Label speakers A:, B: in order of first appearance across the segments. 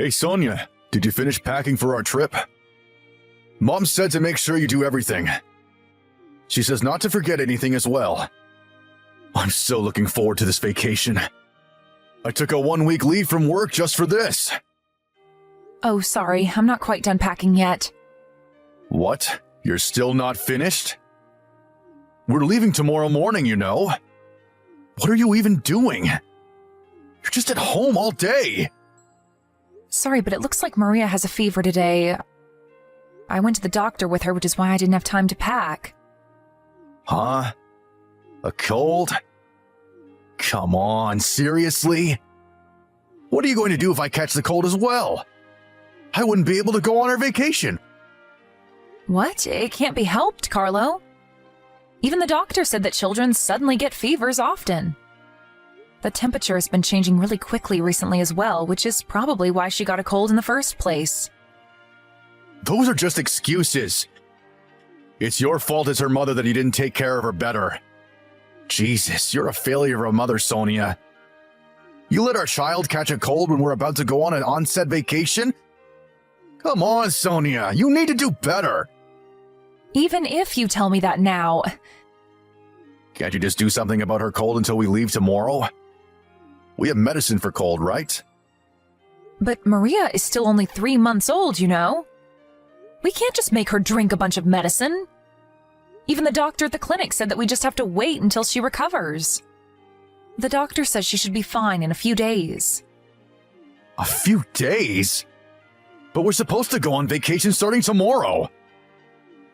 A: Hey Sonia, did you finish packing for our trip? Mom said to make sure you do everything. She says not to forget anything as well. I'm so looking forward to this vacation. I took a 1-week leave from work just for this.
B: Oh, sorry, I'm not quite done packing yet.
A: What? You're still not finished? We're leaving tomorrow morning, you know. What are you even doing? You're just at home all day.
B: Sorry, but it looks like Maria has a fever today. I went to the doctor with her, which is why I didn't have time to pack.
A: Huh? A cold? Come on, seriously? What are you going to do if I catch the cold as well? I wouldn't be able to go on our vacation.
B: What? It can't be helped, Carlo. Even the doctor said that children suddenly get fevers often. The temperature has been changing really quickly recently as well, which is probably why she got a cold in the first place.
A: Those are just excuses. It's your fault as her mother that you didn't take care of her better. Jesus, you're a failure of a mother, Sonia. You let our child catch a cold when we're about to go on an onset vacation? Come on, Sonia, you need to do better.
B: Even if you tell me that now...
A: Can't you just do something about her cold until we leave tomorrow? We have medicine for cold, right?
B: But Maria is still only 3 months old, you know? We can't just make her drink a bunch of medicine. Even the doctor at the clinic said that we just have to wait until she recovers. The doctor says she should be fine in a few days.
A: A few days? But we're supposed to go on vacation starting tomorrow.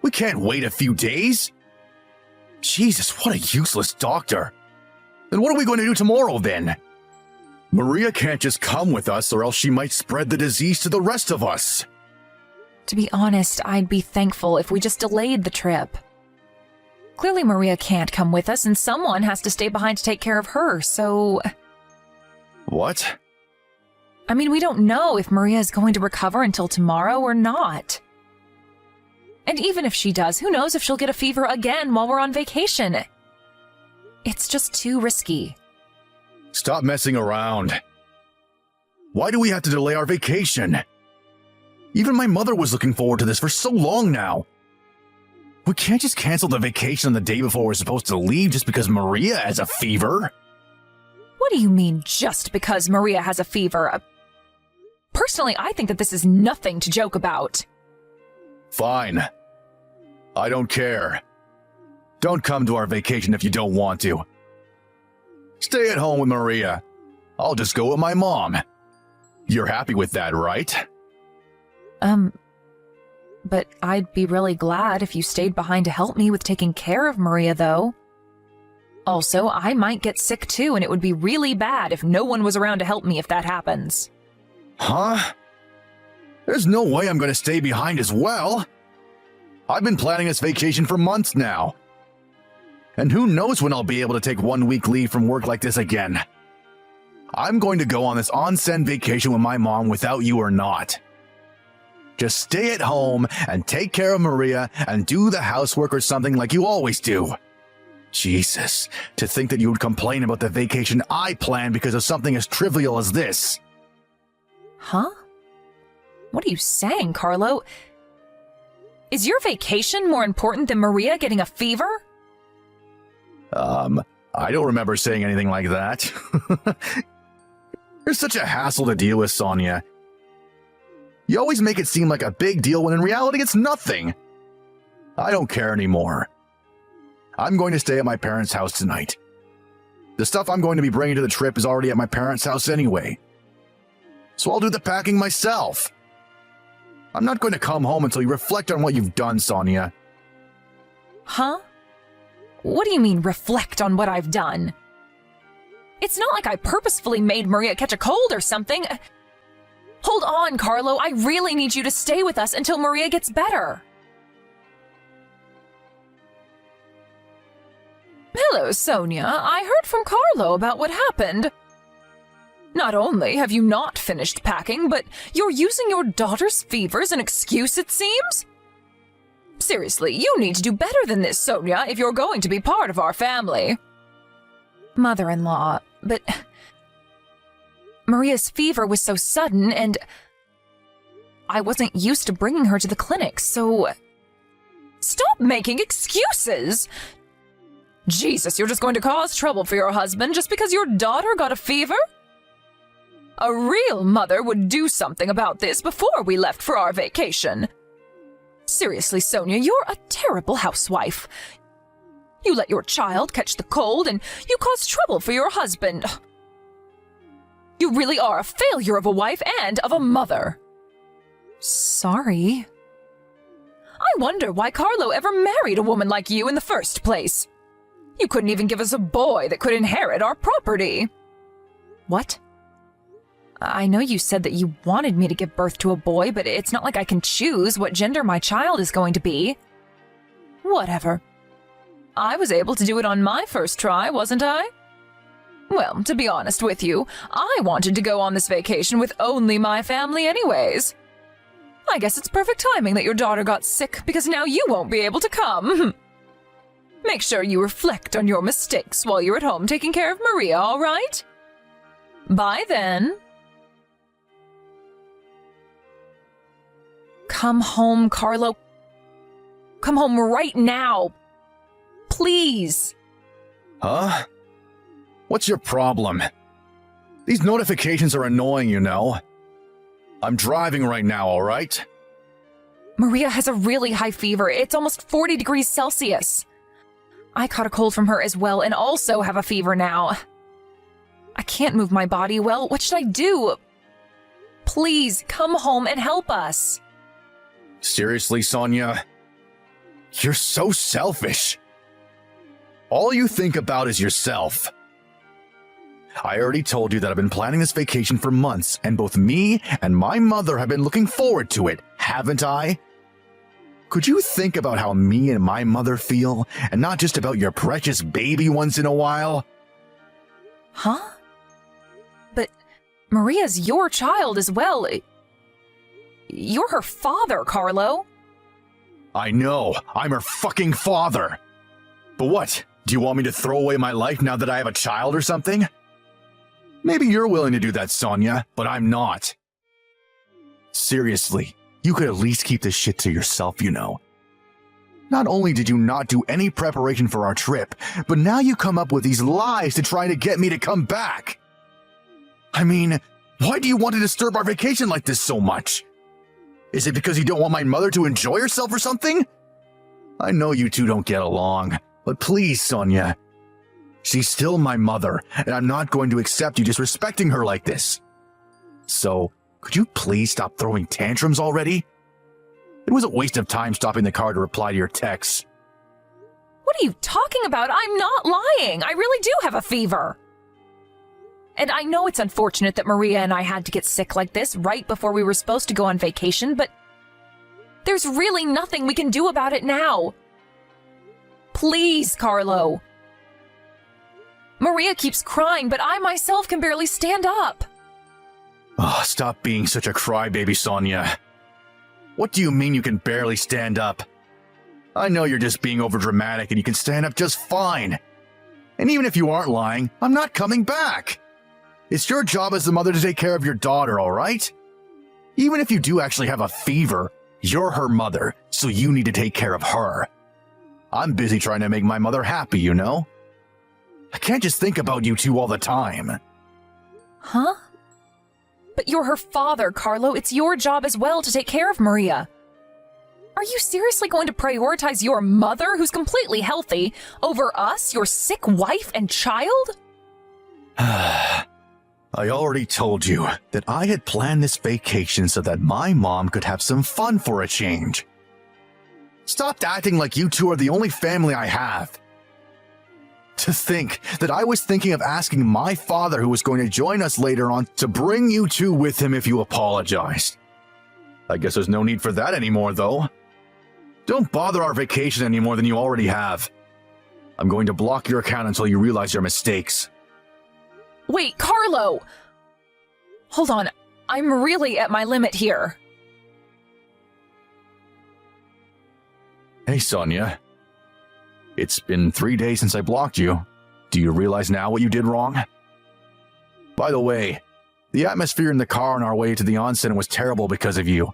A: We can't wait a few days. Jesus, what a useless doctor. Then what are we going to do tomorrow then? Maria can't just come with us or else she might spread the disease to the rest of us.
B: To be honest, I'd be thankful if we just delayed the trip. Clearly Maria can't come with us and someone has to stay behind to take care of her, so...
A: What?
B: I mean, we don't know if Maria is going to recover until tomorrow or not. And even if she does, who knows if she'll get a fever again while we're on vacation? It's just too risky.
A: Stop messing around. Why do we have to delay our vacation? Even my mother was looking forward to this for so long now. We can't just cancel the vacation on the day before we're supposed to leave just because Maria has a fever.
B: What do you mean, just because Maria has a fever? Personally, I think that this is nothing to joke about.
A: Fine. I don't care. Don't come to our vacation if you don't want to. Stay at home with Maria. I'll just go with my mom. You're happy with that, right?
B: But I'd be really glad if you stayed behind to help me with taking care of Maria, though. Also, I might get sick too, and it would be really bad if no one was around to help me if that happens.
A: Huh? There's no way I'm going to stay behind as well. I've been planning this vacation for months now. And who knows when I'll be able to take 1 week leave from work like this again. I'm going to go on this onsen vacation with my mom without you or not. Just stay at home and take care of Maria and do the housework or something like you always do. Jesus, to think that you would complain about the vacation I planned because of something as trivial as this.
B: Huh? What are you saying, Carlo? Is your vacation more important than Maria getting a fever?
A: I don't remember saying anything like that. You're such a hassle to deal with, Sonia. You always make it seem like a big deal when in reality it's nothing. I don't care anymore. I'm going to stay at my parents' house tonight. The stuff I'm going to be bringing to the trip is already at my parents' house anyway. So I'll do the packing myself. I'm not going to come home until you reflect on what you've done, Sonia.
B: Huh? What do you mean, reflect on what I've done? It's not like I purposefully made Maria catch a cold or something. Hold on, Carlo. I really need you to stay with us until Maria gets better. Hello, Sonia. I heard from Carlo about what happened. Not only have you not finished packing, but you're using your daughter's fever as an excuse, it seems? Seriously, you need to do better than this, Sonia, if you're going to be part of our family. Mother-in-law, but... Maria's fever was so sudden, and I wasn't used to bringing her to the clinic, so... Stop making excuses! Jesus, you're just going to cause trouble for your husband just because your daughter got a fever? A real mother would do something about this before we left for our vacation. Seriously, Sonia, you're a terrible housewife. You let your child catch the cold and you cause trouble for your husband. You really are a failure of a wife and of a mother. Sorry. I wonder why Carlo ever married a woman like you in the first place. You couldn't even give us a boy that could inherit our property. What? I know you said that you wanted me to give birth to a boy, but it's not like I can choose what gender my child is going to be. Whatever. I was able to do it on my first try, wasn't I? Well, to be honest with you, I wanted to go on this vacation with only my family anyways. I guess it's perfect timing that your daughter got sick, because now you won't be able to come. Make sure you reflect on your mistakes while you're at home taking care of Maria, all right? Bye then. Come home, Carlo. Come home right now. Please.
A: Huh? What's your problem? These notifications are annoying, you know. I'm driving right now, all right?
B: Maria has a really high fever. It's almost 40 degrees Celsius. I caught a cold from her as well and also have a fever now. I can't move my body well. What should I do? Please, come home and help us.
A: Seriously, Sonia? You're so selfish. All you think about is yourself. I already told you that I've been planning this vacation for months, and both me and my mother have been looking forward to it, haven't I? Could you think about how me and my mother feel, and not just about your precious baby once in a while?
B: Huh? But Maria's your child as well. You're her father, Carlo.
A: I know, I'm her fucking father. But what, do you want me to throw away my life now that I have a child or something? Maybe you're willing to do that, Sonia, but I'm not. Seriously, you could at least keep this shit to yourself, you know. Not only did you not do any preparation for our trip, but now you come up with these lies to try to get me to come back. I mean, why do you want to disturb our vacation like this so much? Is it because you don't want my mother to enjoy herself or something? I know you two don't get along, but please, Sonia. She's still my mother, and I'm not going to accept you disrespecting her like this. So, could you please stop throwing tantrums already? It was a waste of time stopping the car to reply to your texts.
B: What are you talking about? I'm not lying. I really do have a fever. And I know it's unfortunate that Maria and I had to get sick like this right before we were supposed to go on vacation, but there's really nothing we can do about it now. Please, Carlo. Maria keeps crying, but I myself can barely stand up.
A: Oh, stop being such a crybaby, Sonia. What do you mean you can barely stand up? I know you're just being overdramatic and you can stand up just fine. And even if you aren't lying, I'm not coming back. It's your job as the mother to take care of your daughter, all right? Even if you do actually have a fever, you're her mother, so you need to take care of her. I'm busy trying to make my mother happy, you know? I can't just think about you two all the time.
B: Huh? But you're her father, Carlo. It's your job as well to take care of Maria. Are you seriously going to prioritize your mother, who's completely healthy, over us, your sick wife and child?
A: I already told you that I had planned this vacation so that my mom could have some fun for a change. Stop acting like you two are the only family I have. To think that I was thinking of asking my father, who was going to join us later on, to bring you two with him if you apologized. I guess there's no need for that anymore, though. Don't bother our vacation any more than you already have. I'm going to block your account until you realize your mistakes.
B: Wait, Carlo! Hold on, I'm really at my limit here.
A: Hey, Sonia. It's been 3 days since I blocked you. Do you realize now what you did wrong? By the way, the atmosphere in the car on our way to the onsen was terrible because of you.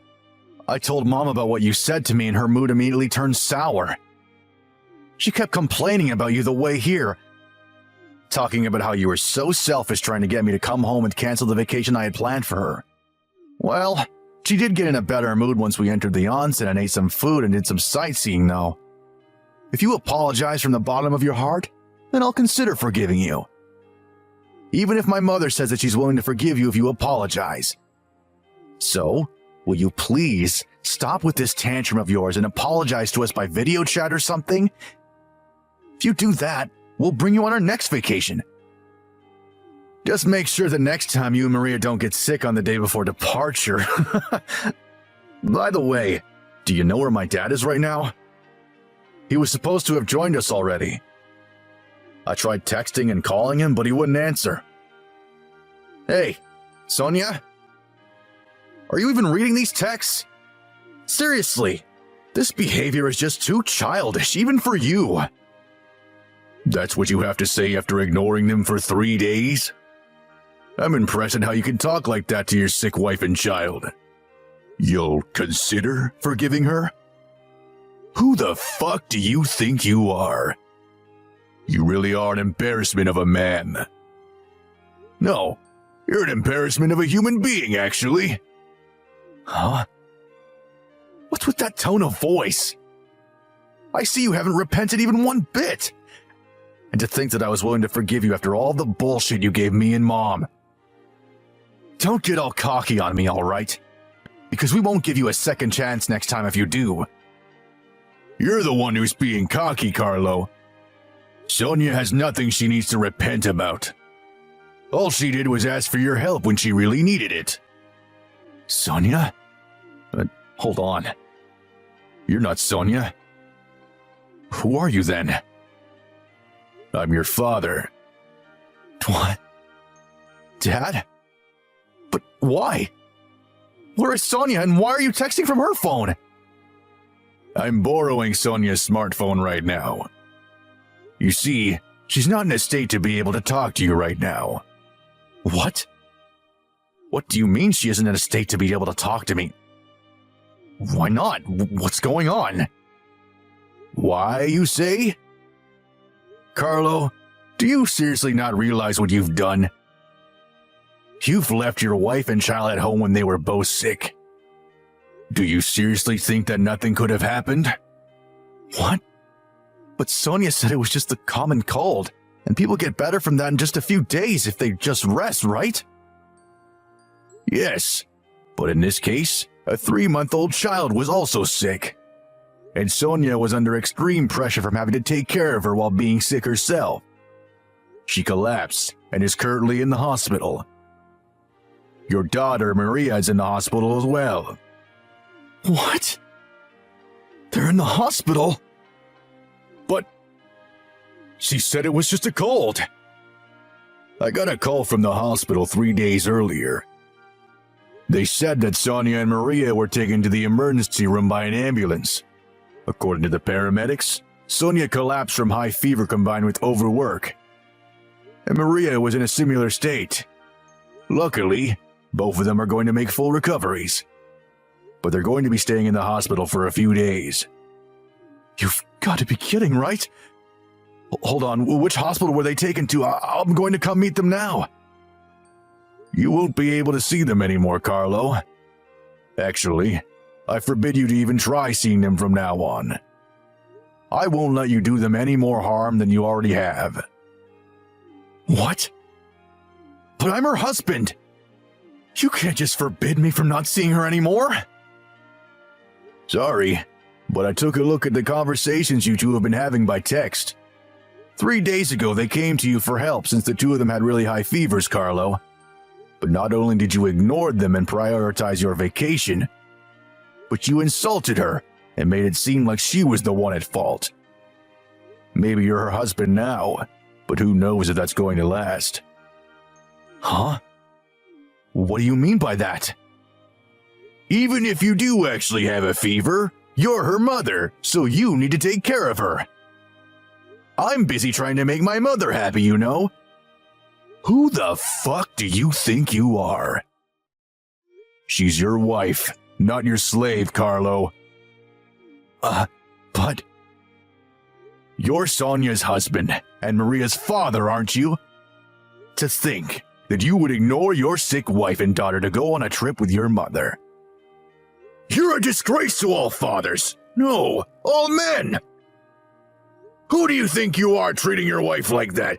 A: I told Mom about what you said to me and her mood immediately turned sour. She kept complaining about you the way here, talking about how you were so selfish trying to get me to come home and cancel the vacation I had planned for her. Well, she did get in a better mood once we entered the onsen and ate some food and did some sightseeing though. If you apologize from the bottom of your heart, then I'll consider forgiving you. Even if my mother says that she's willing to forgive you if you apologize. So, will you please stop with this tantrum of yours and apologize to us by video chat or something? If you do that, we'll bring you on our next vacation. Just make sure the next time you and Maria don't get sick on the day before departure. By the way, do you know where my dad is right now? He was supposed to have joined us already. I tried texting and calling him, but he wouldn't answer. Hey, Sonia? Are you even reading these texts? Seriously, this behavior is just too childish, even for you. That's what you have to say after ignoring them for 3 days? I'm impressed at how you can talk like that to your sick wife and child. You'll consider forgiving her? Who the fuck do you think you are? You really are an embarrassment of a man. No, you're an embarrassment of a human being, actually. Huh? What's with that tone of voice? I see you haven't repented even one bit. And to think that I was willing to forgive you after all the bullshit you gave me and Mom. Don't get all cocky on me, all right? Because we won't give you a second chance next time if you do. You're the one who's being cocky, Carlo. Sonia has nothing she needs to repent about. All she did was ask for your help when she really needed it. Sonia? Hold on. You're not Sonia. Who are you then? I'm your father. What? Dad? But why? Where is Sonia and why are you texting from her phone? I'm borrowing Sonia's smartphone right now. You see, she's not in a state to be able to talk to you right now. What? What do you mean she isn't in a state to be able to talk to me? Why not? What's going on? Why, you say? Carlo, do you seriously not realize what you've done? You've left your wife and child at home when they were both sick. Do you seriously think that nothing could have happened? What? But Sonia said it was just a common cold, and people get better from that in just a few days if they just rest, right? Yes, but in this case, a 3-month-old child was also sick. And Sonia was under extreme pressure from having to take care of her while being sick herself. She collapsed and is currently in the hospital. Your daughter, Maria, is in the hospital as well. What? They're in the hospital? But she said it was just a cold. I got a call from the hospital 3 days earlier. They said that Sonia and Maria were taken to the emergency room by an ambulance. According to the paramedics, Sonia collapsed from high fever combined with overwork. And Maria was in a similar state. Luckily, both of them are going to make full recoveries. But they're going to be staying in the hospital for a few days. You've got to be kidding, right? Hold on, which hospital were they taken to? I'm going to come meet them now. You won't be able to see them anymore, Carlo. Actually, I forbid you to even try seeing them from now on. I won't let you do them any more harm than you already have. What? But I'm her husband. You can't just forbid me from not seeing her anymore. Sorry, but I took a look at the conversations you two have been having by text. 3 days ago, they came to you for help since the two of them had really high fevers, Carlo. But not only did you ignore them and prioritize your vacation, but you insulted her and made it seem like she was the one at fault. Maybe you're her husband now, but who knows if that's going to last. Huh? What do you mean by that? Even if you do actually have a fever, you're her mother, so you need to take care of her. I'm busy trying to make my mother happy, you know. Who the fuck do you think you are? She's your wife, not your slave, Carlo. But... You're Sonia's husband and Maria's father, aren't you? To think that you would ignore your sick wife and daughter to go on a trip with your mother. You're a disgrace to all fathers. No, all men. Who do you think you are treating your wife like that?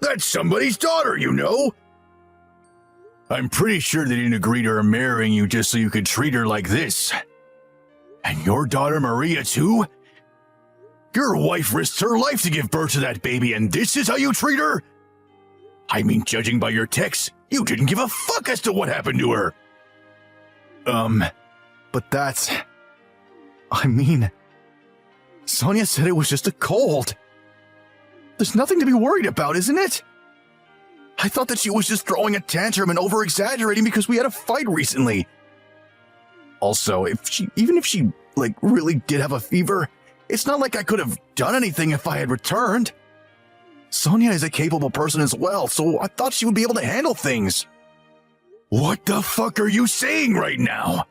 A: That's somebody's daughter, you know. I'm pretty sure they didn't agree to her marrying you just so you could treat her like this. And your daughter Maria, too? Your wife risked her life to give birth to that baby, and this is how you treat her? I mean, judging by your texts, you didn't give a fuck as to what happened to her. But that's... I mean... Sonia said it was just a cold. There's nothing to be worried about, isn't it? I thought that she was just throwing a tantrum and over-exaggerating because we had a fight recently. Also, even if she, really did have a fever, it's not like I could have done anything if I had returned. Sonia is a capable person as well, so I thought she would be able to handle things. What the fuck are you saying right now?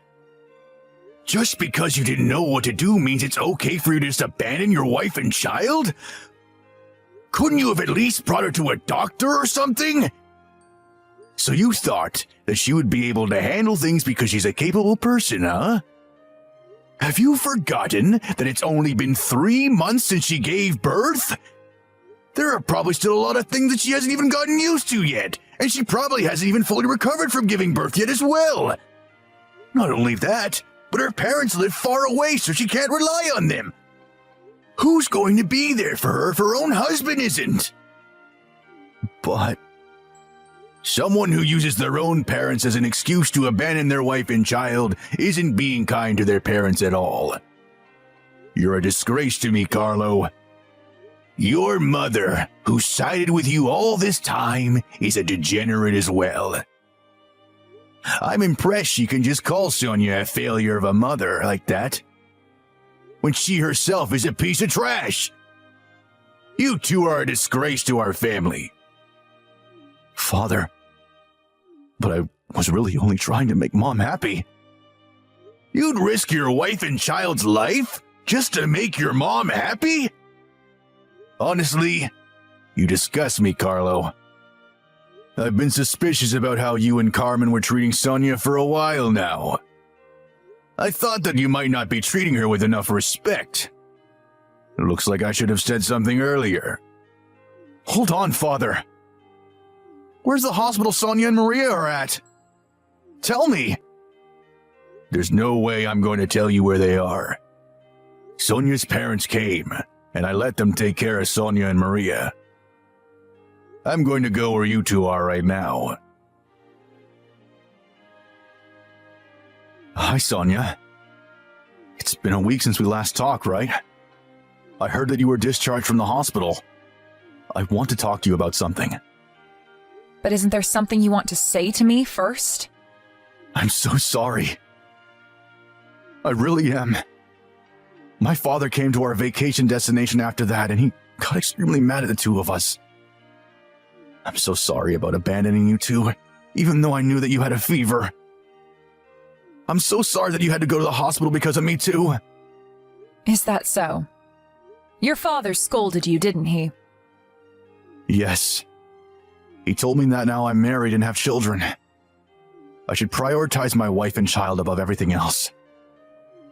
A: Just because you didn't know what to do means it's okay for you to just abandon your wife and child? Couldn't you have at least brought her to a doctor or something? So you thought that she would be able to handle things because she's a capable person, huh? Have you forgotten that it's only been 3 months since she gave birth? There are probably still a lot of things that she hasn't even gotten used to yet, and she probably hasn't even fully recovered from giving birth yet as well. Not only that, but her parents live far away, so she can't rely on them. Who's going to be there for her if her own husband isn't? But someone who uses their own parents as an excuse to abandon their wife and child isn't being kind to their parents at all. You're a disgrace to me, Carlo. Your mother, who sided with you all this time, is a degenerate as well. I'm impressed she can just call Sonia a failure of a mother like that, when she herself is a piece of trash. You two are a disgrace to our family. Father, but I was really only trying to make Mom happy. You'd risk your wife and child's life just to make your mom happy? Honestly, you disgust me, Carlo. I've been suspicious about how you and Carmen were treating Sonia for a while now. I thought that you might not be treating her with enough respect. It looks like I should have said something earlier. Hold on, Father. Where's the hospital Sonia and Maria are at? Tell me. There's no way I'm going to tell you where they are. Sonia's parents came, and I let them take care of Sonia and Maria. I'm going to go where you two are right now. Hi, Sonia. It's been a week since we last talked, right? I heard that you were discharged from the hospital. I want to talk to you about something.
B: But isn't there something you want to say to me first?
A: I'm so sorry. I really am. My father came to our vacation destination after that, and he got extremely mad at the two of us. I'm so sorry about abandoning you two, even though I knew that you had a fever. I'm so sorry that you had to go to the hospital because of me too.
B: Is that so? Your father scolded you, didn't he?
A: Yes. He told me that now I'm married and have children, I should prioritize my wife and child above everything else.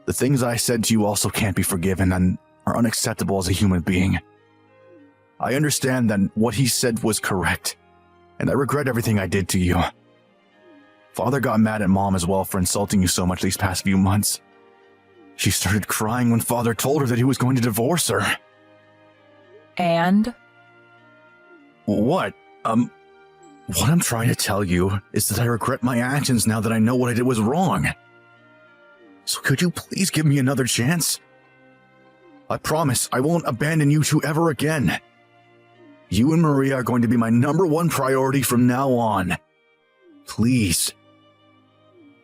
A: The things I said to you also can't be forgiven and are unacceptable as a human being. I understand that what he said was correct, and I regret everything I did to you. Father got mad at Mom as well for insulting you so much these past few months. She started crying when Father told her that he was going to divorce her.
B: And?
A: What I'm trying to tell you is that I regret my actions now that I know what I did was wrong. So could you please give me another chance? I promise I won't abandon you two ever again. You and Maria are going to be my #1 priority from now on. Please.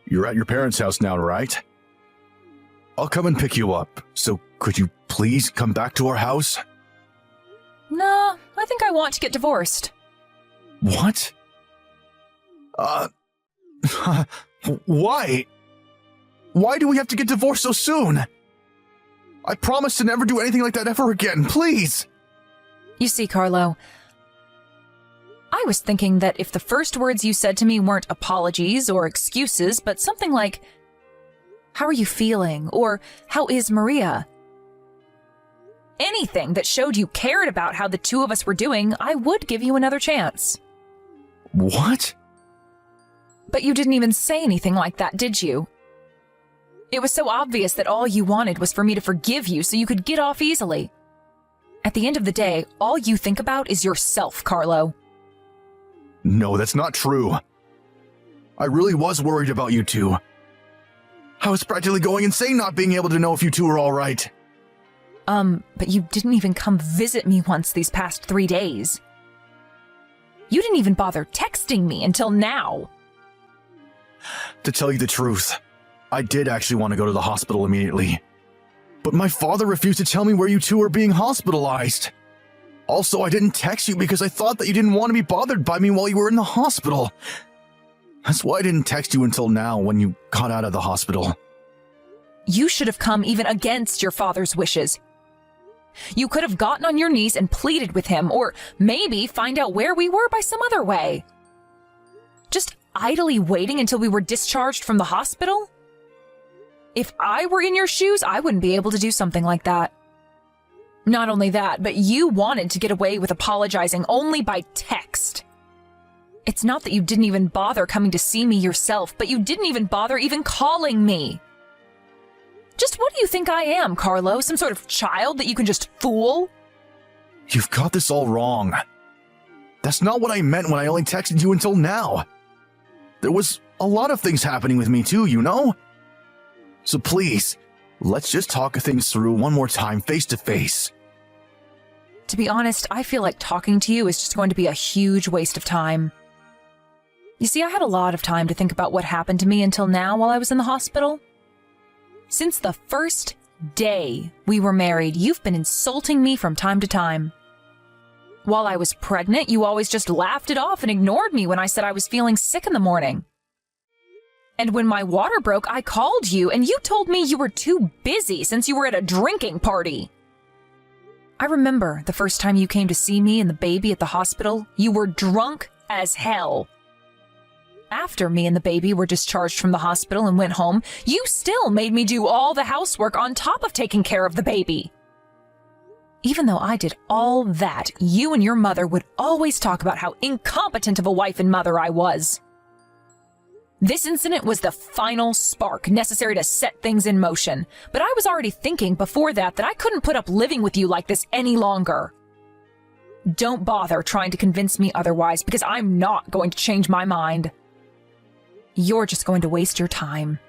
A: You're at your parents' house now, right? I'll come and pick you up, so could you please come back to our house?
B: No, I think I want to get divorced.
A: What? Why? Why do we have to get divorced so soon? I promise to never do anything like that ever again, please!
B: You see, Carlo, I was thinking that if the first words you said to me weren't apologies or excuses, but something like, "How are you feeling?" or "How is Maria?" anything that showed you cared about how the two of us were doing, I would give you another chance.
A: What?
B: But you didn't even say anything like that, did you? It was so obvious that all you wanted was for me to forgive you so you could get off easily. At the end of the day, all you think about is yourself, Carlo.
A: No, that's not true. I really was worried about you two. I was practically going insane not being able to know if you two were all right.
B: But you didn't even come visit me once these past 3 days. You didn't even bother texting me until now.
A: To tell you the truth, I did actually want to go to the hospital immediately. But my father refused to tell me where you two were being hospitalized. Also, I didn't text you because I thought that you didn't want to be bothered by me while you were in the hospital. That's why I didn't text you until now when you got out of the hospital.
B: You should have come even against your father's wishes. You could have gotten on your knees and pleaded with him, or maybe find out where we were by some other way. Just idly waiting until we were discharged from the hospital? If I were in your shoes, I wouldn't be able to do something like that. Not only that, but you wanted to get away with apologizing only by text. It's not that you didn't even bother coming to see me yourself, but you didn't even bother even calling me. Just what do you think I am, Carlo? Some sort of child that you can just fool?
A: You've got this all wrong. That's not what I meant when I only texted you until now. There was a lot of things happening with me too, you know? So please, let's just talk things through one more time, face to face.
B: To be honest, I feel like talking to you is just going to be a huge waste of time. You see, I had a lot of time to think about what happened to me until now while I was in the hospital. Since the first day we were married, you've been insulting me from time to time. While I was pregnant, you always just laughed it off and ignored me when I said I was feeling sick in the morning. And when my water broke, I called you and you told me you were too busy since you were at a drinking party. I remember the first time you came to see me and the baby at the hospital, you were drunk as hell. After me and the baby were discharged from the hospital and went home, you still made me do all the housework on top of taking care of the baby. Even though I did all that, you and your mother would always talk about how incompetent of a wife and mother I was. This incident was the final spark necessary to set things in motion, but I was already thinking before that I couldn't put up living with you like this any longer. Don't bother trying to convince me otherwise, because I'm not going to change my mind. You're just going to waste your time.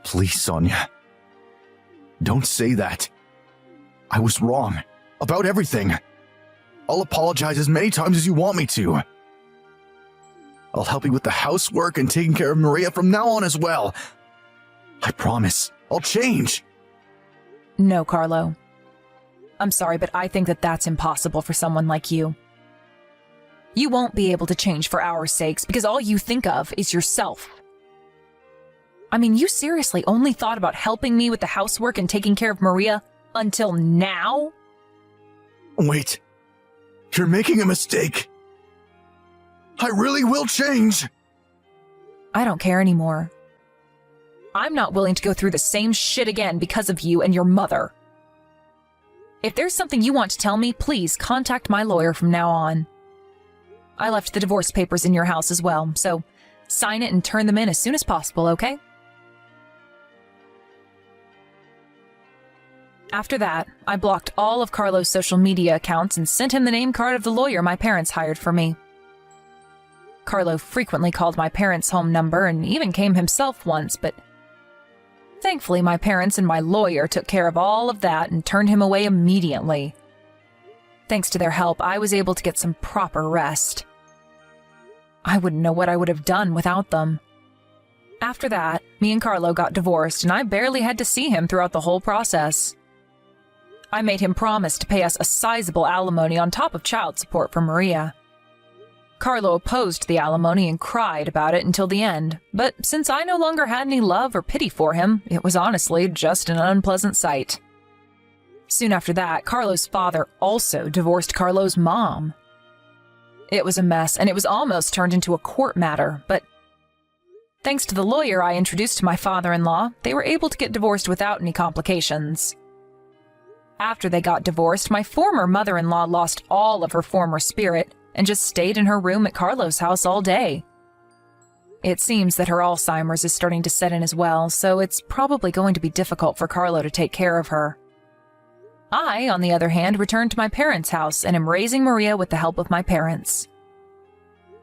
A: Please, Sonia. Don't say that. I was wrong. About everything. I'll apologize as many times as you want me to. I'll help you with the housework and taking care of Maria from now on as well. I promise. I'll change.
B: No, Carlo. I'm sorry, but I think that that's impossible for someone like you. You won't be able to change for our sakes because all you think of is yourself. I mean, you seriously only thought about helping me with the housework and taking care of Maria until now?
A: Wait. You're making a mistake. I really will change.
B: I don't care anymore. I'm not willing to go through the same shit again because of you and your mother. If there's something you want to tell me, please contact my lawyer from now on. I left the divorce papers in your house as well, so sign it and turn them in as soon as possible, okay? After that, I blocked all of Carlo's social media accounts and sent him the name card of the lawyer my parents hired for me. Carlo frequently called my parents' home number and even came himself once, but thankfully my parents and my lawyer took care of all of that and turned him away immediately. Thanks to their help, I was able to get some proper rest. I wouldn't know what I would have done without them. After that, me and Carlo got divorced, and I barely had to see him throughout the whole process. I made him promise to pay us a sizable alimony on top of child support for Maria. Carlo opposed the alimony and cried about it until the end, but since I no longer had any love or pity for him, it was honestly just an unpleasant sight. Soon after that, Carlo's father also divorced Carlo's mom. It was a mess, and it was almost turned into a court matter, but thanks to the lawyer I introduced to my father-in-law, they were able to get divorced without any complications. After they got divorced, my former mother-in-law lost all of her former spirit and just stayed in her room at Carlo's house all day. It seems that her Alzheimer's is starting to set in as well, so it's probably going to be difficult for Carlo to take care of her. I, on the other hand, returned to my parents' house and am raising Maria with the help of my parents.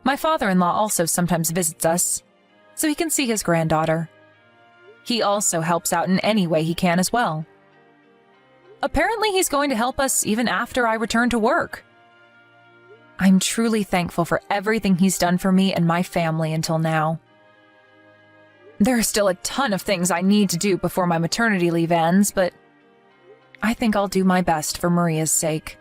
B: My father-in-law also sometimes visits us, so he can see his granddaughter. He also helps out in any way he can as well. Apparently, he's going to help us even after I return to work. I'm truly thankful for everything he's done for me and my family until now. There are still a ton of things I need to do before my maternity leave ends, but I think I'll do my best for Maria's sake.